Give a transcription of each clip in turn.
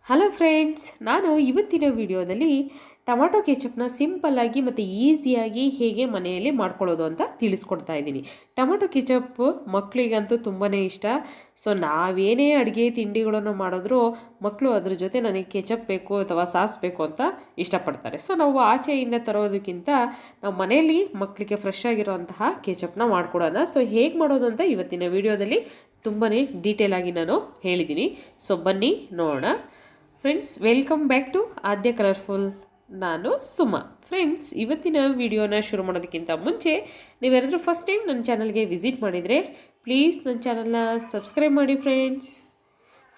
Hello friends, ನಾನು ಇವತ್ತಿನ ವಿಡಿಯೋದಲ್ಲಿ ಟೊಮಾಟೊ ಕೆಚಪ್ನ ಸಿಂಪಲ್ಲಾಗಿ ಮತ್ತು ಈಸಿಯಾಗಿ ಹೇಗೆ ಮನೆಯಲ್ಲಿ ಮಾಡ್ಕೊಳ್ಳೋದು ಅಂತ ತಿಳಿಸ್ಕೊಡ್ತಾ ಇದ್ದೀನಿ. ಟೊಮಾಟೊ ಕೆಚಪ್ ಮಕ್ಕಳಿಗಂತೂ ತುಂಬಾ ಇಷ್ಟ. ಸೊ ನಾವೇನೇ ಅಡುಗೆ ತಿಂಡಿಗಳನ್ನು ಮಾಡಿದ್ರೂ ಮಕ್ಕಳು ಅದ್ರ ಜೊತೆ ನನಗೆ ಕೆಚಪ್ ಬೇಕು ಅಥವಾ ಸಾಸ್ ಬೇಕು ಅಂತ ಇಷ್ಟಪಡ್ತಾರೆ. ಸೊ ನಾವು ಆಚೆಯಿಂದ ತರೋದಕ್ಕಿಂತ ನಾವು ಮನೆಯಲ್ಲಿ ಮಕ್ಕಳಿಗೆ ಫ್ರೆಶ್ ಆಗಿರೋಂತಹ ಕೆಚಪ್ನ ಮಾಡ್ಕೊಡೋಣ. ಸೊ ಹೇಗೆ ಮಾಡೋದು ಅಂತ ಇವತ್ತಿನ ವಿಡಿಯೋದಲ್ಲಿ ತುಂಬಾ ಡೀಟೇಲ್ ಆಗಿ ನಾನು ಹೇಳಿದ್ದೀನಿ. ಸೊ ಬನ್ನಿ ನೋಡೋಣ. Friends, welcome back to Aadya colourful. ನಾನು ಸುಮಾ. ಫ್ರೆಂಡ್ಸ್, ಇವತ್ತಿನ ವಿಡಿಯೋನ ಶುರು ಮಾಡೋದಕ್ಕಿಂತ ಮುಂಚೆ ನೀವ್ಯಾರಾದರೂ ಫಸ್ಟ್ ಟೈಮ್ ನನ್ನ ಚಾನಲ್ಗೆ ವಿಸಿಟ್ ಮಾಡಿದರೆ ಪ್ಲೀಸ್ ನನ್ನ ಚಾನಲ್ನ ಸಬ್ಸ್ಕ್ರೈಬ್ ಮಾಡಿ ಫ್ರೆಂಡ್ಸ್.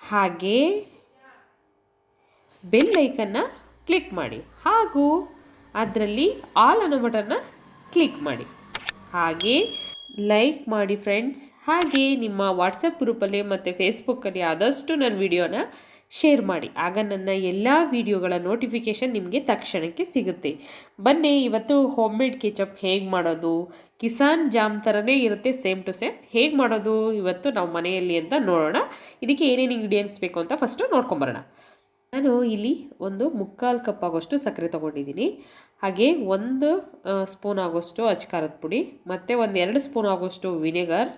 ಹಾಗೆ ಬೆಲ್ ಐಕನ್ನ ಕ್ಲಿಕ್ ಮಾಡಿ ಹಾಗೂ ಅದರಲ್ಲಿ ಆಲ್ ಅನ್ನೋ ಬಟನ್ನ ಕ್ಲಿಕ್ ಮಾಡಿ. ಹಾಗೆ ಲೈಕ್ ಮಾಡಿ ಫ್ರೆಂಡ್ಸ್. ಹಾಗೆ ನಿಮ್ಮ ವಾಟ್ಸಪ್ ಗ್ರೂಪಲ್ಲಿ ಮತ್ತು ಫೇಸ್ಬುಕ್ಕಲ್ಲಿ ಆದಷ್ಟು ನನ್ನ ವಿಡಿಯೋನ ಶೇರ್ ಮಾಡಿ. ಆಗ ನನ್ನ ಎಲ್ಲ ವಿಡಿಯೋಗಳ ನೋಟಿಫಿಕೇಷನ್ ನಿಮಗೆ ತಕ್ಷಣಕ್ಕೆ ಸಿಗುತ್ತೆ. ಬನ್ನಿ, ಇವತ್ತು ಹೋಮ್ ಮೇಡ್ ಕೆಚಪ್ ಹೇಗೆ ಮಾಡೋದು, ಕಿಸಾನ್ ಜಾಮ್ ಥರನೇ ಇರುತ್ತೆ, ಸೇಮ್ ಟು ಸೇಮ್. ಹೇಗೆ ಮಾಡೋದು ಇವತ್ತು ನಾವು ಮನೆಯಲ್ಲಿ ಅಂತ ನೋಡೋಣ. ಇದಕ್ಕೆ ಏನೇನು ಇಂಗ್ರೀಡಿಯೆಂಟ್ಸ್ ಬೇಕು ಅಂತ ಫಸ್ಟು ನೋಡ್ಕೊಂಬರೋಣ. ನಾನು ಇಲ್ಲಿ ಒಂದು 3/4 ಕಪ್ ಆಗೋಷ್ಟು ಸಕ್ಕರೆ ತೊಗೊಂಡಿದ್ದೀನಿ. ಹಾಗೆ 1 ಸ್ಪೂನ್ ಆಗೋಷ್ಟು ಅಚ್ಕಾರದ ಪುಡಿ, ಮತ್ತು 2 ಸ್ಪೂನ್ ಆಗೋಷ್ಟು ವಿನೆಗರ್,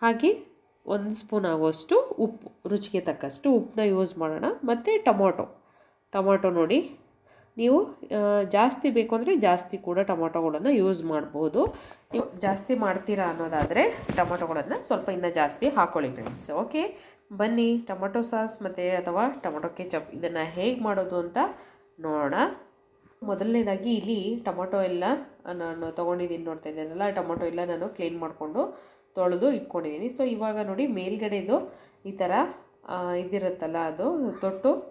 ಹಾಗೆ 1 ಸ್ಪೂನ್ ಆಗೋಷ್ಟು ಉಪ್ಪು, ರುಚಿಗೆ ತಕ್ಕಷ್ಟು ಉಪ್ಪನ್ನ ಯೂಸ್ ಮಾಡೋಣ. ಮತ್ತು ಟೊಮಾಟೊ ನೋಡಿ, ನೀವು ಜಾಸ್ತಿ ಬೇಕು ಅಂದರೆ ಜಾಸ್ತಿ ಕೂಡ ಟೊಮಾಟೊಗಳನ್ನು ಯೂಸ್ ಮಾಡ್ಬೋದು. ನೀವು ಜಾಸ್ತಿ ಮಾಡ್ತೀರಾ ಅನ್ನೋದಾದರೆ ಟೊಮಾಟೊಗಳನ್ನು ಸ್ವಲ್ಪ ಇನ್ನೂ ಜಾಸ್ತಿ ಹಾಕ್ಕೊಳ್ಳಿ ಫ್ರೆಂಡ್ಸ್. ಓಕೆ, ಬನ್ನಿ ಟೊಮಾಟೊ ಸಾಸ್ ಮತ್ತು ಅಥವಾ ಟೊಮಾಟೊ ಕೆಚಪ್ ಇದನ್ನು ಹೇಗೆ ಮಾಡೋದು ಅಂತ ನೋಡೋಣ. ಮೊದಲನೇದಾಗಿ ಇಲ್ಲಿ ಟೊಮಾಟೊ ಎಲ್ಲ ನಾನು ತೊಗೊಂಡಿದ್ದೀನಿ, ನೋಡ್ತಾ ಇದ್ದೀನಲ್ಲ, ಟೊಮಾಟೊ ಎಲ್ಲ ನಾನು ಕ್ಲೀನ್ ಮಾಡಿಕೊಂಡು ತೊಳೆದು ಇಟ್ಕೊಂಡಿದ್ದೀನಿ. ಸೊ ಇವಾಗ ನೋಡಿ, ಮೇಲ್ಗಡೆದು ಈ ಥರ ಇದಿರುತ್ತಲ್ಲ, ಅದು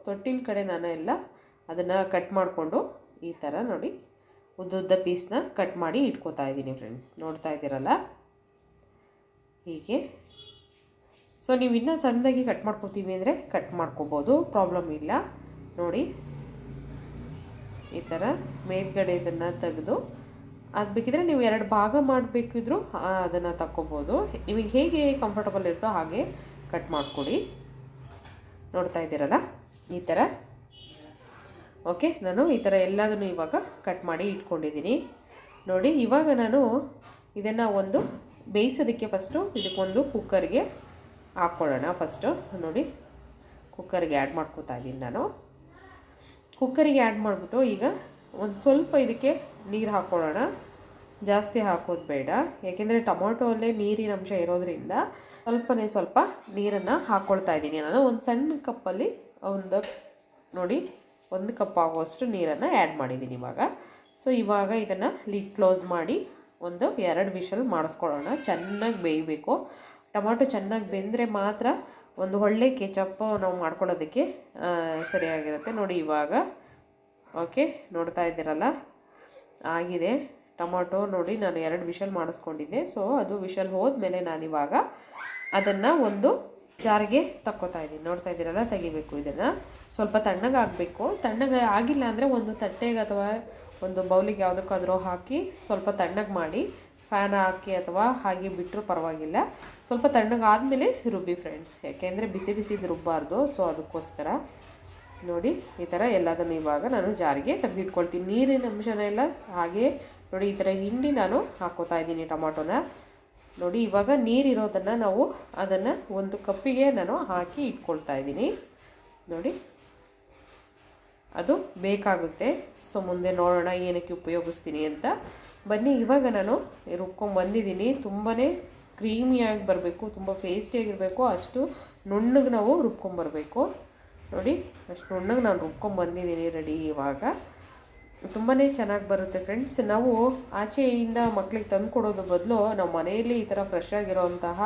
ತೊಟ್ಟಿನ ಕಡೆ ನಾನು ಎಲ್ಲ ಅದನ್ನು ಕಟ್ ಮಾಡಿಕೊಂಡು ಈ ಥರ ನೋಡಿ ಉದ್ದುದ್ದ ಪೀಸ್ನ ಕಟ್ ಮಾಡಿ ಇಟ್ಕೋತಾ ಇದ್ದೀನಿ ಫ್ರೆಂಡ್ಸ್. ನೋಡ್ತಾ ಇದ್ದೀರಲ್ಲ ಹೀಗೆ. ಸೊ ನೀವು ಇನ್ನೂ ಸಣ್ಣದಾಗಿ ಕಟ್ ಮಾಡ್ಕೋತೀವಿ ಅಂದರೆ ಕಟ್ ಮಾಡ್ಕೋಬೋದು, ಪ್ರಾಬ್ಲಮ್ ಇಲ್ಲ. ನೋಡಿ ಈ ಥರ ಮೇಲ್ಗಡೆ ಇದನ್ನು ತೆಗೆದು, ಅದು ಬೇಕಿದ್ರೆ ನೀವು 2 ಭಾಗ ಮಾಡಬೇಕಿದ್ರು ಅದನ್ನು ತಕ್ಕೊಬೋದು. ನಿಮಗೆ ಹೇಗೆ ಕಂಫರ್ಟಬಲ್ ಇರುತ್ತೋ ಹಾಗೆ ಕಟ್ ಮಾಡಿಕೊಡಿ. ನೋಡ್ತಾ ಇದ್ದೀರಲ್ಲ ಈ ಥರ. ಓಕೆ, ನಾನು ಈ ಥರ ಎಲ್ಲದನ್ನು ಇವಾಗ ಕಟ್ ಮಾಡಿ ಇಟ್ಕೊಂಡಿದ್ದೀನಿ. ನೋಡಿ, ಇವಾಗ ನಾನು ಇದನ್ನು ಒಂದು ಬೇಯಿಸೋದಕ್ಕೆ ಫಸ್ಟು ಇದಕ್ಕೊಂದು ಕುಕ್ಕರ್ಗೆ ಹಾಕ್ಕೊಳ್ಳೋಣ. ಫಸ್ಟು ನೋಡಿ, ಕುಕ್ಕರ್ಗೆ ಆ್ಯಡ್ ಮಾಡ್ಕೋತಾ ಇದ್ದೀನಿ ನಾನು. ಕುಕ್ಕರಿಗೆ ಆ್ಯಡ್ ಮಾಡಿಬಿಟ್ಟು ಈಗ ಒಂದು ಸ್ವಲ್ಪ ಇದಕ್ಕೆ ನೀರು ಹಾಕ್ಕೊಳ್ಳೋಣ. ಜಾಸ್ತಿ ಹಾಕೋದು ಬೇಡ, ಯಾಕೆಂದರೆ ಟೊಮೊಟೊಲ್ಲೇ ನೀರಿನ ಅಂಶ ಇರೋದ್ರಿಂದ ಸ್ವಲ್ಪ ನೀರನ್ನು ಹಾಕ್ಕೊಳ್ತಾ ಇದ್ದೀನಿ ನಾನು. ಒಂದು ಸಣ್ಣ ಕಪ್ಪಲ್ಲಿ ನೋಡಿ 1 ಕಪ್ ಆಗುವಷ್ಟು ನೀರನ್ನು ಆ್ಯಡ್ ಮಾಡಿದ್ದೀನಿ ಇವಾಗ. ಸೊ ಇವಾಗ ಇದನ್ನು ಲಿಡ್ ಕ್ಲೋಸ್ ಮಾಡಿ ಒಂದು 2 ವಿಷಲ್ ಮಾಡಿಸ್ಕೊಳ್ಳೋಣ. ಚೆನ್ನಾಗಿ ಬೇಯಬೇಕು. ಟೊಮಾಟೊ ಚೆನ್ನಾಗಿ ಬೆಂದರೆ ಮಾತ್ರ ಒಂದು ಒಳ್ಳೆ ಕೆಚಪ್ ನಾವು ಮಾಡ್ಕೊಳ್ಳೋದಕ್ಕೆ ಸರಿಯಾಗಿರುತ್ತೆ. ನೋಡಿ ಇವಾಗ ಓಕೆ, ನೋಡ್ತಾ ಇದ್ದೀರಲ್ಲ ಆಗಿದೆ ಟೊಮಾಟೊ. ನೋಡಿ, ನಾನು 2 ವಿಷಲ್ ಮಾಡಿಸ್ಕೊಂಡಿದ್ದೆ. ಸೊ ಅದು ವಿಷಲ್ ಹೋದ್ಮೇಲೆ ನಾನಿವಾಗ ಅದನ್ನು ಒಂದು ಜಾರಿಗೆ ತಕ್ಕೋತಾ ಇದ್ದೀನಿ. ನೋಡ್ತಾ ಇದ್ದೀರಲ್ಲ, ತೆಗಿಬೇಕು. ಇದನ್ನು ಸ್ವಲ್ಪ ತಣ್ಣಗಾಗಬೇಕು. ತಣ್ಣಗೆ ಆಗಿಲ್ಲ ಅಂದರೆ ಒಂದು ತಟ್ಟೆಗೆ ಅಥವಾ ಒಂದು ಬೌಲಿಗೆ ಯಾವುದಕ್ಕಾದರೂ ಹಾಕಿ ಸ್ವಲ್ಪ ತಣ್ಣಗೆ ಮಾಡಿ ಫ್ಯಾನ್ ಹಾಕಿ ಅಥವಾ ಹಾಗೆ ಬಿಟ್ಟರೂ ಪರವಾಗಿಲ್ಲ. ಸ್ವಲ್ಪ ತಣ್ಣಗಾದಮೇಲೆ ರುಬ್ಬಿ ಫ್ರೆಂಡ್ಸ್, ಯಾಕೆಂದರೆ ಬಿಸಿದು ರುಬ್ಬಾರ್ದು. ಸೊ ಅದಕ್ಕೋಸ್ಕರ ನೋಡಿ ಈ ಥರ ಎಲ್ಲದನ್ನು ಇವಾಗ ನಾನು ಜಾರಿಗೆ ತೆಗೆದಿಟ್ಕೊಳ್ತೀನಿ. ನೀರಿನ ಅಂಶನೆಲ್ಲ ಹಾಗೆ ನೋಡಿ ಈ ಥರ ಹಿಂಡಿ ನಾನು ಹಾಕ್ಕೋತಾ ಇದ್ದೀನಿ ಟೊಮಾಟೊನ. ನೋಡಿ ಇವಾಗ ನೀರಿರೋದನ್ನು ನಾವು ಅದನ್ನು 1 ಕಪ್ಪಿಗೆ ನಾನು ಹಾಕಿ ಇಟ್ಕೊಳ್ತಾ ಇದ್ದೀನಿ. ನೋಡಿ ಅದು ಬೇಕಾಗುತ್ತೆ. ಸೊ ಮುಂದೆ ನೋಡೋಣ ಏನಕ್ಕೆ ಉಪಯೋಗಿಸ್ತೀನಿ ಅಂತ. ಬನ್ನಿ, ಇವಾಗ ನಾನು ರುಬ್ಕೊಂಡ್ಬಂದಿದ್ದೀನಿ. ತುಂಬಾ ಕ್ರೀಮಿಯಾಗಿ ಬರಬೇಕು, ತುಂಬ ಟೇಸ್ಟಿಯಾಗಿರಬೇಕು, ಅಷ್ಟು ನುಣ್ಣಗೆ ನಾವು ರುಬ್ಕೊಂಬರಬೇಕು. ನೋಡಿ ಅಷ್ಟು ನುಣ್ಣಗೆ ನಾನು ರುಬ್ಕೊಂಡ್ಬಂದಿದ್ದೀನಿ. ರೆಡಿ. ಇವಾಗ ತುಂಬಾ ಚೆನ್ನಾಗಿ ಬರುತ್ತೆ ಫ್ರೆಂಡ್ಸ್. ನಾವು ಆಚೆಯಿಂದ ಮಕ್ಕಳಿಗೆ ತಂದು ಕೊಡೋದು ಬದಲು ನಾವು ಮನೆಯಲ್ಲಿ ಈ ಥರ ಫ್ರೆಶ್ ಆಗಿರೋಂತಹ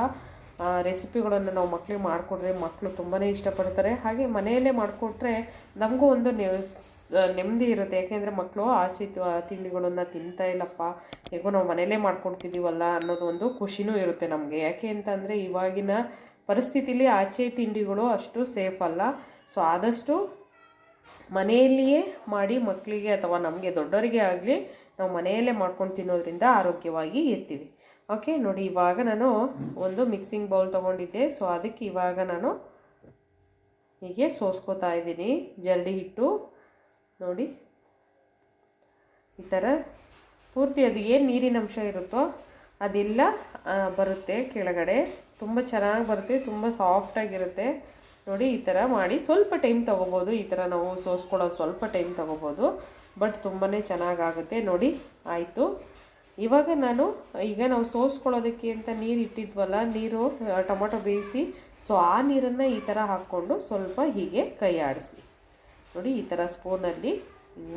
ರೆಸಿಪಿಗಳನ್ನು ನಾವು ಮಕ್ಕಳಿಗೆ ಮಾಡಿಕೊಟ್ರೆ ಮಕ್ಕಳು ತುಂಬಾ ಇಷ್ಟಪಡ್ತಾರೆ. ಹಾಗೆ ಮನೆಯಲ್ಲೇ ಮಾಡಿಕೊಟ್ರೆ ನಮಗೂ ಒಂದು ನೆಮ್ಮದಿ ಇರುತ್ತೆ. ಯಾಕೆಂದರೆ ಮಕ್ಕಳು ಆಚೆ ತಿಂಡಿಗಳನ್ನು ತಿಂತಾ ಇಲ್ಲಪ್ಪ, ಹೇಗೋ ನಾವು ಮನೆಯಲ್ಲೇ ಮಾಡ್ಕೊಡ್ತಿದ್ದೀವಲ್ಲ ಅನ್ನೋದು ಒಂದು ಖುಷಿನೂ ಇರುತ್ತೆ ನಮಗೆ. ಯಾಕೆ ಅಂತಂದರೆ ಇವಾಗಿನ ಪರಿಸ್ಥಿತಿಲಿ ಆಚೆ ತಿಂಡಿಗಳು ಅಷ್ಟು ಸೇಫ್ ಅಲ್ಲ. ಸೊ ಆದಷ್ಟು ಮನೆಯಲ್ಲಿಯೇ ಮಾಡಿ ಮಕ್ಕಳಿಗೆ ಅಥವಾ ನಮಗೆ ದೊಡ್ಡವರಿಗೆ ಆಗಲಿ ನಾವು ಮನೆಯಲ್ಲೇ ಮಾಡ್ಕೊಂಡು ತಿನ್ನೋದ್ರಿಂದ ಆರೋಗ್ಯವಾಗಿ ಇರ್ತೀವಿ. ಓಕೆ, ನೋಡಿ ಇವಾಗ ನಾನು ಒಂದು ಮಿಕ್ಸಿಂಗ್ ಬೌಲ್ ತೊಗೊಂಡಿದ್ದೆ. ಸೊ ಅದಕ್ಕೆ ಇವಾಗ ನಾನು ಹೀಗೆ ಸೋಸ್ಕೋತಾ ಇದ್ದೀನಿ ಜರಡಿ ಹಿಟ್ಟು ನೋಡಿ. ಈ ಥರ ಪೂರ್ತಿ ಅದು ಏನು ನೀರಿನ ಅಂಶ ಇರುತ್ತೋ ಅದೆಲ್ಲ ಬರುತ್ತೆ ಕೆಳಗಡೆ. ತುಂಬ ಚೆನ್ನಾಗಿ ಬರುತ್ತೆ, ತುಂಬ ಸಾಫ್ಟಾಗಿರುತ್ತೆ ನೋಡಿ. ಈ ಥರ ಮಾಡಿ ಸ್ವಲ್ಪ ಟೈಮ್ ತೊಗೋಬೋದು. ಈ ಥರ ನಾವು ಸೋಸ್ಕೊಳ್ಳೋದು ಸ್ವಲ್ಪ ಟೈಮ್ ತೊಗೋಬೋದು, ಬಟ್ ತುಂಬಾ ಚೆನ್ನಾಗಾಗುತ್ತೆ ನೋಡಿ. ಆಯಿತು. ಇವಾಗ ಈಗ ನಾವು ಸೋಸ್ಕೊಳ್ಳೋದಕ್ಕೆ ಅಂತ ನೀರು ಇಟ್ಟಿದ್ವಲ್ಲ, ನೀರು ಟೊಮೊಟೊ ಬೇಯಿಸಿ, ಸೊ ಆ ನೀರನ್ನು ಈ ಥರ ಹಾಕ್ಕೊಂಡು ಸ್ವಲ್ಪ ಹೀಗೆ ಕೈ ಆಡಿಸಿ ನೋಡಿ. ಈ ಥರ ಸ್ಪೂನಲ್ಲಿ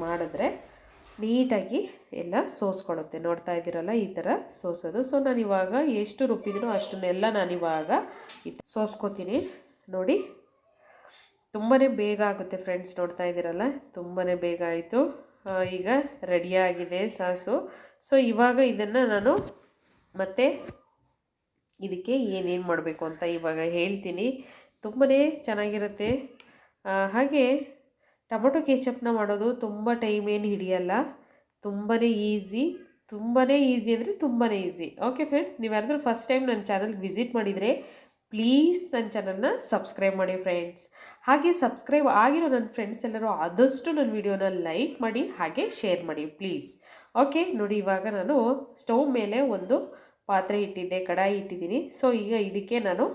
ಮಾಡಿದ್ರೆ ನೀಟಾಗಿ ಎಲ್ಲ ಸೋಸ್ಕೊಳ್ಳುತ್ತೆ. ನೋಡ್ತಾ ಇದ್ದೀರಲ್ಲ, ಈ ಥರ ಸೋಸೋದು. ಸೊ ನಾನಿವಾಗ ಎಷ್ಟು ರುಬ್ಬಿದ್ರೂ ಅಷ್ಟನ್ನೆಲ್ಲ ನಾನಿವಾಗ ಸೋಸ್ಕೋತೀನಿ ನೋಡಿ. ತುಂಬಾ ಬೇಗ ಆಗುತ್ತೆ ಫ್ರೆಂಡ್ಸ್. ನೋಡ್ತಾ ಇದ್ದೀರಲ್ಲ, ತುಂಬಾ ಬೇಗ ಆಯಿತು. ಈಗ ರೆಡಿಯಾಗಿದೆ ಸಾಸು. ಸೊ ಇವಾಗ ಇದನ್ನು ನಾನು ಮತ್ತೆ ಇದಕ್ಕೆ ಏನೇನು ಮಾಡಬೇಕು ಅಂತ ಇವಾಗ ಹೇಳ್ತೀನಿ. ತುಂಬಾ ಚೆನ್ನಾಗಿರುತ್ತೆ. ಹಾಗೆ ಟೊಮೊಟೊ ಕೆಚಪ್ನ ಮಾಡೋದು ತುಂಬ ಟೈಮ್ ಏನು ಹಿಡಿಯಲ್ಲ, ತುಂಬಾ ಈಸಿ ಅಂದರೆ ತುಂಬಾ ಈಸಿ. ಓಕೆ ಫ್ರೆಂಡ್ಸ್, ನೀವು ಯಾರಾದರೂ ಫಸ್ಟ್ ಟೈಮ್ ನನ್ನ ಚಾನಲ್ಗೆ ವಿಸಿಟ್ ಮಾಡಿದರೆ ಪ್ಲೀಸ್ ನನ್ನ ಚಾನಲ್ನ ಸಬ್ಸ್ಕ್ರೈಬ್ ಮಾಡಿ ಫ್ರೆಂಡ್ಸ್. ಹಾಗೆ ಸಬ್ಸ್ಕ್ರೈಬ್ ಆಗಿರೋ ನನ್ನ ಫ್ರೆಂಡ್ಸ್ ಎಲ್ಲರೂ ಆದಷ್ಟು ನನ್ನ ವಿಡಿಯೋನ ಲೈಕ್ ಮಾಡಿ ಹಾಗೆ ಶೇರ್ ಮಾಡಿ ಪ್ಲೀಸ್. ಓಕೆ ನೋಡಿ, ಇವಾಗ ನಾನು ಸ್ಟವ್ ಮೇಲೆ ಒಂದು ಪಾತ್ರೆ ಇಟ್ಟಿದ್ದೆ, ಕಡಾಯಿ ಇಟ್ಟಿದ್ದೀನಿ. ಸೊ ಈಗ ಇದಕ್ಕೆ ನಾನು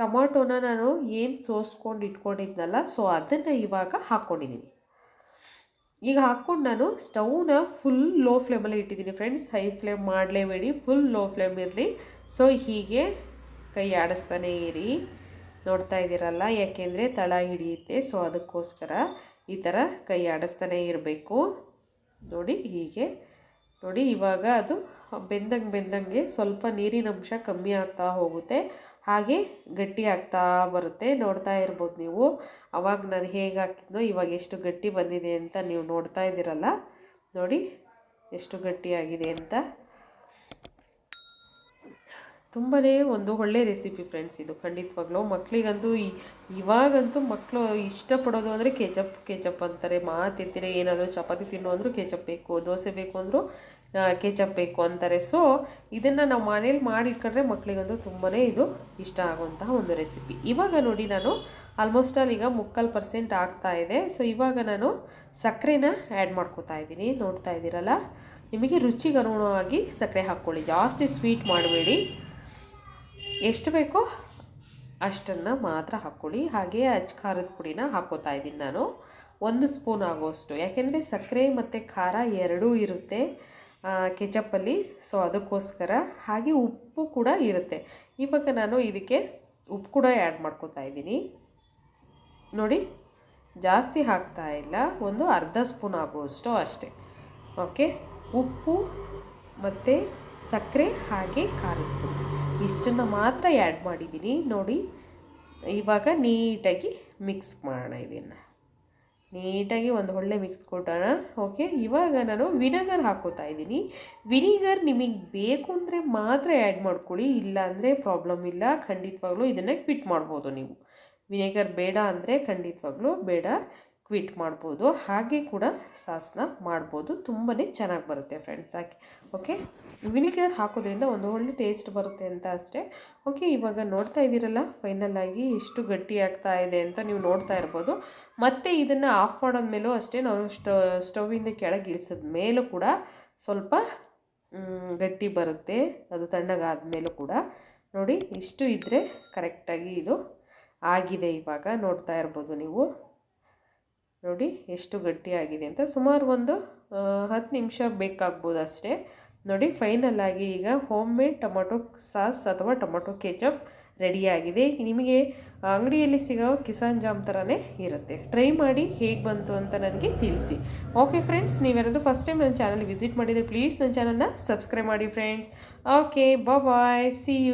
ಟೊಮಾಟೋನ ಏನು ಸೋಸ್ಕೊಂಡು ಇಟ್ಕೊಂಡಿದ್ನಲ್ಲ, ಸೊ ಅದನ್ನು ಇವಾಗ ಹಾಕ್ಕೊಂಡಿದ್ದೀನಿ. ಈಗ ಹಾಕ್ಕೊಂಡು ನಾನು ಸ್ಟವ್ನ ಫುಲ್ ಲೋ ಫ್ಲೇಮಲ್ಲಿ ಇಟ್ಟಿದ್ದೀನಿ ಫ್ರೆಂಡ್ಸ್. ಹೈ ಫ್ಲೇಮ್ ಮಾಡಲೇಬೇಡಿ, ಫುಲ್ ಲೋ ಫ್ಲೇಮ್ ಇರಲಿ. ಸೊ ಹೀಗೆ ಕೈ ಆಡಿಸ್ತಾನೆ ಇರಿ. ನೋಡ್ತಾ ಇದ್ದೀರಲ್ಲ, ಯಾಕೆಂದರೆ ತಳ ಹಿಡಿಯುತ್ತೆ. ಸೊ ಅದಕ್ಕೋಸ್ಕರ ಈ ಥರ ಕೈ ಆಡಿಸ್ತಾನೆ ಇರಬೇಕು ನೋಡಿ. ಹೀಗೆ ನೋಡಿ, ಇವಾಗ ಅದು ಬೆಂದಂಗೆ ಸ್ವಲ್ಪ ನೀರಿನ ಅಂಶ ಕಮ್ಮಿ ಆಗ್ತಾ ಹೋಗುತ್ತೆ, ಹಾಗೆ ಗಟ್ಟಿ ಆಗ್ತಾ ಬರುತ್ತೆ. ನೋಡ್ತಾ ಇರ್ಬೋದು ನೀವು. ಅವಾಗ ನಾನು ಹೇಗೆ ಹಾಕಿದ್ನೋ ಇವಾಗ ಎಷ್ಟು ಗಟ್ಟಿ ಬಂದಿದೆ ಅಂತ ನೀವು ನೋಡ್ತಾ ಇದ್ದೀರಲ್ಲ ನೋಡಿ, ಎಷ್ಟು ಗಟ್ಟಿಯಾಗಿದೆ ಅಂತ. ತುಂಬಾ ಒಂದು ಒಳ್ಳೆ ರೆಸಿಪಿ ಫ್ರೆಂಡ್ಸ್ ಇದು, ಖಂಡಿತವಾಗ್ಲೂ. ಮಕ್ಕಳಿಗಂತೂ ಇವಾಗಂತೂ ಮಕ್ಕಳು ಇಷ್ಟಪಡೋದು ಅಂದರೆ ಕೆಚಪ್ ಅಂತಾರೆ. ಮಾತಿರ್ತೀರ, ಏನಾದರೂ ಚಪಾತಿ ತಿನ್ನೋ ಅಂದರೂ ಕೆಚಪ್ ಬೇಕು, ದೋಸೆ ಬೇಕು ಅಂದರೂ ಕೆಚಪ್ ಬೇಕು ಅಂತಾರೆ. ಸೊ ಇದನ್ನು ನಾವು ಮನೇಲಿ ಮಾಡಿಟ್ಕೊಂಡ್ರೆ ಮಕ್ಕಳಿಗಂತೂ ತುಂಬಾ ಇದು ಇಷ್ಟ ಆಗುವಂತಹ ಒಂದು ರೆಸಿಪಿ. ಇವಾಗ ನೋಡಿ, ನಾನು ಆಲ್ಮೋಸ್ಟ್ ಆಲ್ ಈಗ 3/4% ಆಗ್ತಾಯಿದೆ. ಸೊ ಇವಾಗ ನಾನು ಸಕ್ಕರೆನ ಆ್ಯಡ್ ಮಾಡ್ಕೋತಾ ಇದ್ದೀನಿ. ನೋಡ್ತಾ ಇದ್ದೀರಲ್ಲ, ನಿಮಗೆ ರುಚಿಗೆ ಅನುಗುಣವಾಗಿ ಸಕ್ಕರೆ ಹಾಕ್ಕೊಳ್ಳಿ, ಜಾಸ್ತಿ ಸ್ವೀಟ್ ಮಾಡಬೇಡಿ. ಎಷ್ಟು ಬೇಕೋ ಅಷ್ಟನ್ನು ಮಾತ್ರ ಹಾಕ್ಕೊಳ್ಳಿ. ಹಾಗೆ ಅಚ್ಚ ಖಾರದ ಪುಡಿನ ಹಾಕ್ಕೋತಾ ಇದ್ದೀನಿ ನಾನು 1 ಸ್ಪೂನ್ ಆಗೋಷ್ಟು, ಯಾಕೆಂದರೆ ಸಕ್ಕರೆ ಮತ್ತು ಖಾರ ಎರಡೂ ಇರುತ್ತೆ ಕೆಚಪ್ಪಲ್ಲಿ. ಸೊ ಅದಕ್ಕೋಸ್ಕರ. ಹಾಗೆ ಉಪ್ಪು ಕೂಡ ಇರುತ್ತೆ. ಇವಾಗ ನಾನು ಇದಕ್ಕೆ ಉಪ್ಪು ಕೂಡ ಆ್ಯಡ್ ಮಾಡ್ಕೋತಾ ಇದ್ದೀನಿ ನೋಡಿ. ಜಾಸ್ತಿ ಹಾಕ್ತಾ ಇಲ್ಲ, ಒಂದು ಅರ್ಧ ಸ್ಪೂನ್ ಆಗುವಷ್ಟು ಅಷ್ಟೇ. ಓಕೆ, ಉಪ್ಪು ಮತ್ತು ಸಕ್ಕರೆ ಹಾಗೆ ಖಾರದ ಪುಡಿ ಇಷ್ಟನ್ನು ಮಾತ್ರ ಆ್ಯಡ್ ಮಾಡಿದ್ದೀನಿ ನೋಡಿ. ಇವಾಗ ನೀಟಾಗಿ ಮಿಕ್ಸ್ ಮಾಡೋಣ, ಇದನ್ನು ನೀಟಾಗಿ ಒಂದು ಒಳ್ಳೆ ಮಿಕ್ಸ್ ಕೊಟ್ಟೋಣ. ಓಕೆ, ಇವಾಗ ನಾನು ವಿನೆಗರ್ ಹಾಕ್ಕೋತಾ ಇದ್ದೀನಿ. ವಿನಿಗರ್ ನಿಮಗೆ ಬೇಕು ಅಂದರೆ ಮಾತ್ರ ಆ್ಯಡ್ ಮಾಡ್ಕೊಳ್ಳಿ, ಇಲ್ಲ ಅಂದರೆ ಪ್ರಾಬ್ಲಮ್ ಇಲ್ಲ. ಖಂಡಿತವಾಗ್ಲೂ ಇದನ್ನು ಕ್ವಿಟ್ ಮಾಡ್ಬೋದು ನೀವು. ವಿನೆಗರ್ ಬೇಡ ಅಂದರೆ ಖಂಡಿತವಾಗ್ಲೂ ಬೇಡ, ಕ್ವಿಟ್ ಮಾಡ್ಬೋದು. ಹಾಗೆ ಕೂಡ ಸಾಸ್ನ ಮಾಡ್ಬೋದು, ತುಂಬಾ ಚೆನ್ನಾಗಿ ಬರುತ್ತೆ ಫ್ರೆಂಡ್ಸ್. ಹಾಕಿ ಓಕೆ, ವಿನಿಗರ್ ಹಾಕೋದ್ರಿಂದ ಒಂದು ಒಳ್ಳೆ ಟೇಸ್ಟ್ ಬರುತ್ತೆ ಅಂತ ಅಷ್ಟೇ. ಓಕೆ, ಇವಾಗ ನೋಡ್ತಾ ಇದ್ದೀರಲ್ಲ, ಫೈನಲಾಗಿ ಎಷ್ಟು ಗಟ್ಟಿ ಆಗ್ತಾ ಇದೆ ಅಂತ ನೀವು ನೋಡ್ತಾ ಇರ್ಬೋದು. ಮತ್ತು ಇದನ್ನು ಆಫ್ ಮಾಡೋದ್ಮೇಲೂ ಅಷ್ಟೇ, ನಾವು ಸ್ಟವ್ವಿಂದ ಕೆಳಗೆ ಇಳಿಸಿದ ಮೇಲೂ ಕೂಡ ಸ್ವಲ್ಪ ಗಟ್ಟಿ ಬರುತ್ತೆ, ಅದು ತಣ್ಣಗಾದ್ಮೇಲೂ ಕೂಡ. ನೋಡಿ, ಇಷ್ಟು ಇದ್ದರೆ ಕರೆಕ್ಟಾಗಿ ಇದು ಆಗಿದೆ. ಇವಾಗ ನೋಡ್ತಾ ಇರ್ಬೋದು ನೀವು ನೋಡಿ ಎಷ್ಟು ಗಟ್ಟಿಯಾಗಿದೆ ಅಂತ. ಸುಮಾರು ಒಂದು 10 ನಿಮಿಷ ಬೇಕಾಗ್ಬೋದು ಅಷ್ಟೇ ನೋಡಿ. ಫೈನಲಾಗಿ ಈಗ ಹೋಮ್ ಮೇಡ್ ಟೊಮೊಟೊ ಸಾಸ್ ಅಥವಾ ಟೊಮೊಟೊ ಕೆಚಪ್ ರೆಡಿಯಾಗಿದೆ. ನಿಮಗೆ ಅಂಗಡಿಯಲ್ಲಿ ಸಿಗೋ ಕಿಸಾನ್ ಜಾಮ್ ಥರನೇ ಇರುತ್ತೆ. ಟ್ರೈ ಮಾಡಿ ಹೇಗೆ ಬಂತು ಅಂತ ನನಗೆ ತಿಳಿಸಿ. ಓಕೆ ಫ್ರೆಂಡ್ಸ್, ನೀವೇನಾದರೂ ಫಸ್ಟ್ ಟೈಮ್ ನನ್ನ ಚಾನಲ್ ವಿಸಿಟ್ ಮಾಡಿದರೆ ಪ್ಲೀಸ್ ನನ್ನ ಚಾನಲ್ನ ಸಬ್ಸ್ಕ್ರೈಬ್ ಮಾಡಿ friends. Okay, bye, see you.